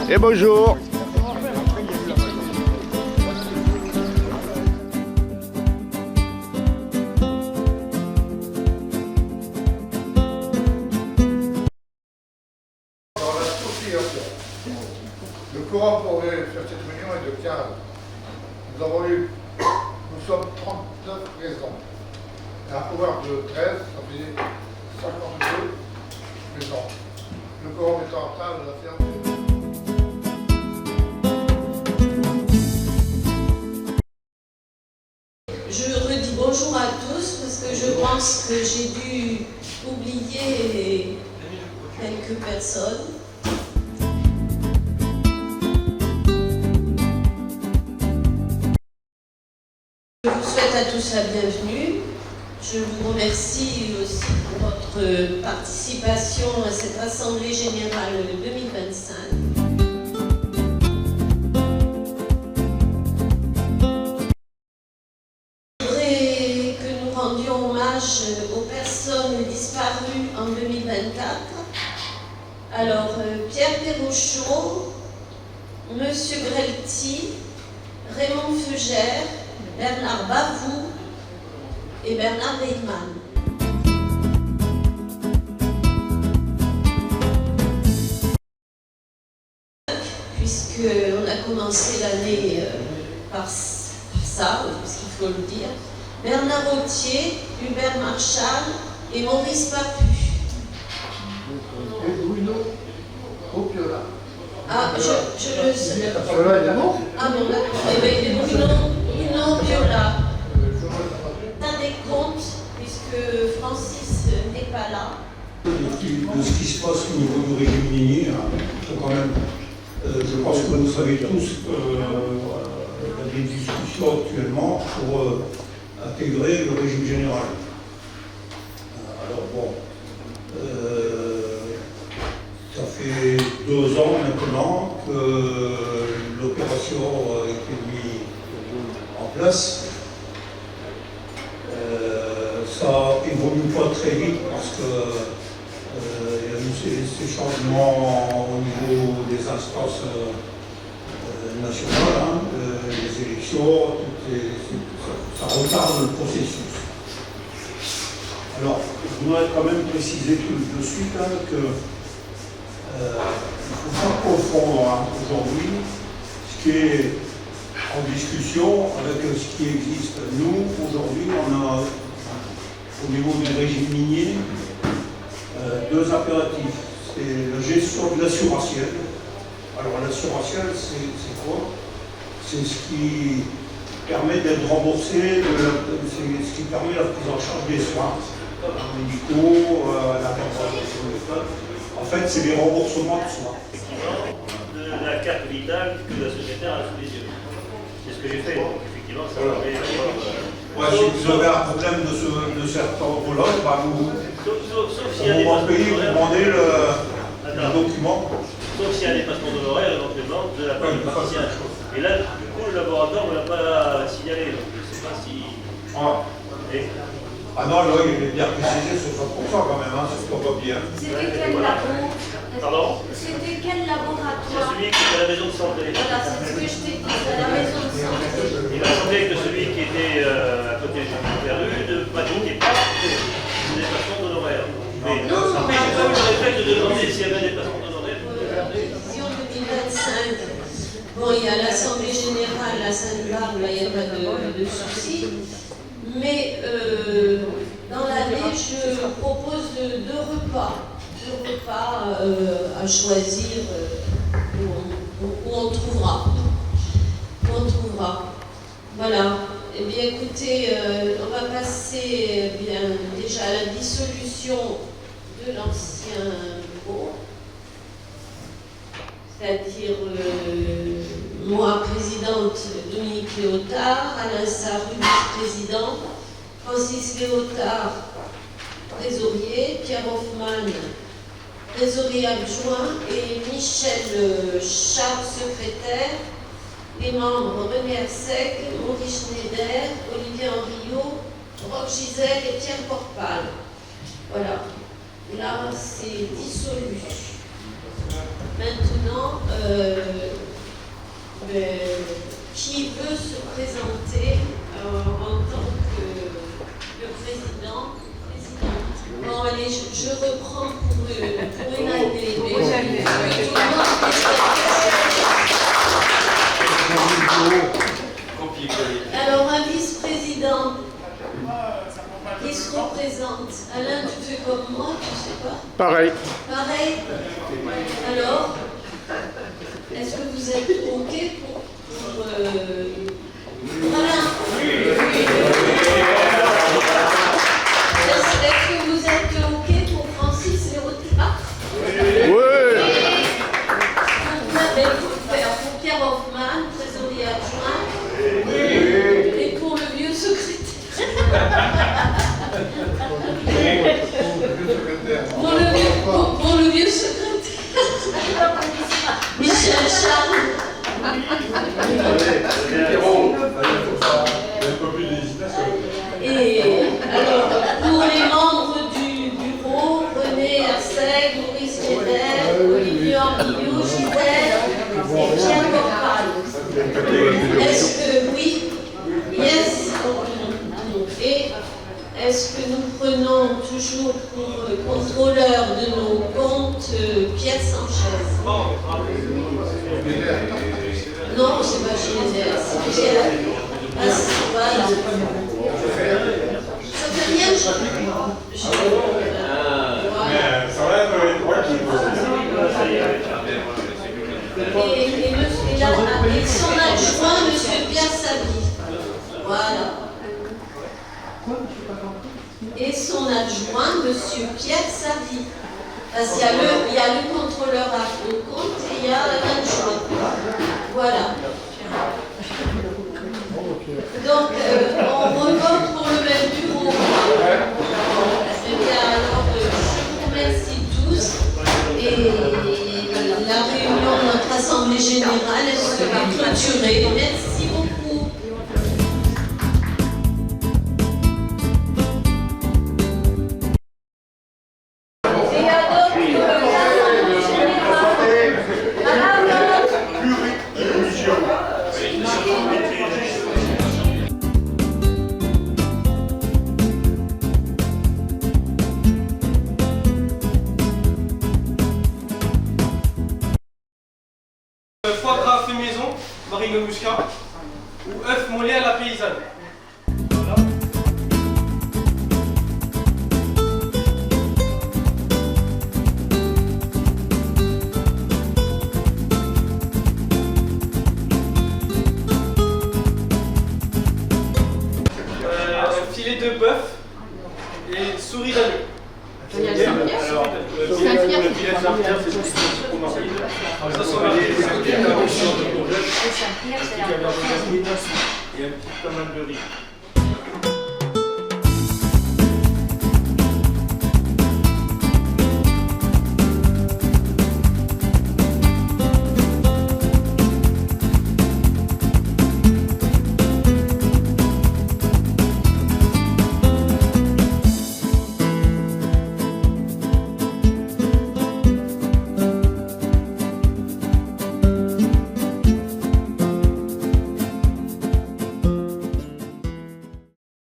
Et bonjour. Le quorum pour faire cette réunion est de 15. Nous sommes 39 présents. Et un pouvoir de 13, ça fait 52 présents. Le quorum est en retard de la séance. Je redis bonjour à tous parce que je pense que j'ai dû oublier quelques personnes. Je vous souhaite à tous la bienvenue. Je vous remercie aussi pour votre participation à cette Assemblée Générale 2025. Aux personnes disparues en 2024. Alors, Pierre Perrochot, Monsieur Grelty, Raymond Feugère, Bernard Bavou et Bernard Weidmann. Puisqu'on a commencé l'année par ça, puisqu'il faut le dire. Bernard Autier, Hubert Marchal et Maurice Papu. Et Bruno Opiola. Ah, je le sais. Opiola, il est mort. Ah non, d'accord. Eh bien, il est Bruno Opiola. Tenez compte, puisque Francis n'est pas là. De ce qui se passe au niveau du régime minier, quand même, je pense que vous savez tous qu'il y a des discussions actuellement pour intégrer le régime général. Alors bon, ça fait 2 ans maintenant que l'opération a été mise en place. Ça évolue pas très vite parce que il y a eu ces changements au niveau des instances nationales, les élections, ça retarde le processus. Alors, je voudrais quand même préciser tout de suite qu'il ne faut pas confondre aujourd'hui ce qui est en discussion avec ce qui existe. Nous, aujourd'hui, on a au niveau du régime minier 2 impératifs. C'est la gestion de l'assurantiel. Alors l'assurantiel, c'est quoi? C'est ce qui permet d'être remboursé, c'est ce qui permet la prise en charge des soins médicaux, la compensation de l'État. En fait, c'est des remboursements de soins. De la carte vitale que la secrétaire a sous les yeux. C'est ce que j'ai fait. Donc, effectivement, ça va. Ouais, si vous avez un problème de cet ordre-là, bah sauf s'il y a des passements demandez le document. Sauf s'il y a des passements d'honoraires éventuellement de la part du praticien. Et là, du coup, le laboratoire ne l'a pas signalé. Donc, je ne sais pas si. Ah non, là, il est bien précisé sur 100% quand même, hein, c'est ce qu'on voit bien. C'était quel labo? Pardon? C'était quel laboratoire? C'est celui qui est à la maison de santé. Voilà, c'est ce que je t'ai dit, c'est à la maison de santé. Il a semblé que celui qui était à côté du Perru ne pratiquait pas des passements d'honoraires. Mais Non, après, j'ai pas eu le réflexe de demander s'il y avait des passements d'honoraires. Vision 2025. Bon, il y a l'Assemblée Générale à Sainte-Barbe, là, il n'y a pas de souci. Mais dans l'année, je propose 2 repas. 2 repas à choisir où on trouvera. Où on trouvera. Voilà. Eh bien, écoutez, on va passer déjà à la dissolution de l'ancien bureau. C'est-à-dire moi, présidente Dominique Léotard, Alain Sarru, vice-président, Francis Léotard, trésorier, Pierre Hoffmann, trésorier adjoint, et Michel Charles, secrétaire. Les membres René Hersec, Maurice Schneider, Olivier Henriot, Roch Gisèle et Pierre Corpal. Voilà. Là, c'est dissolu. Maintenant, qui veut se présenter en tant que le président, présidente. Bon, allez, je reprends pour une année. Mais tout le monde alors, un vice-président qui se représente. Alain, tu fais comme moi, tu sais pas? Pareil. Pareil. Alors, est-ce que vous êtes OK pour Alain? Est-ce que vous êtes OK pour Francis Léota? Oui. Pour Pierre Hoffman, trésorier adjoint. Et pour le vieux secrétaire. Pour le vieux secrétaire. Michel Charles. Et alors, pour les membres du bureau, René Herseg, Maurice Guédel, Olivier Armillou, Gisèle et Pierre Corpal. Est-ce que oui? Yes. Et est-ce que nous prenons toujours pour contrôleur de nos comptes Pierre Sanchez? Non, c'est pas Gisèle, c'est Pierre. Ah, voilà. Ça fait rien, et son adjoint, M. Pierre Savy. Voilà. Et son adjoint, M. Pierre Savy. Parce qu'il y a le contrôleur à compte et il y a l'adjoint. Voilà. Donc, on revote pour le même bureau. Eh bien, alors, je vous remercie tous. Et la réunion de notre Assemblée Générale sera clôturée. Merci beaucoup. Et alors, l'Assemblée Générale. Foie gras fait maison, marine muscat, ou œuf mollet à la paysanne. Filet de bœuf et souris d'agneau. Alors, le filet de Saint-Pierre, c'est plus ce qu'on enseigne. Ça sont les et un petit pas mal de riz.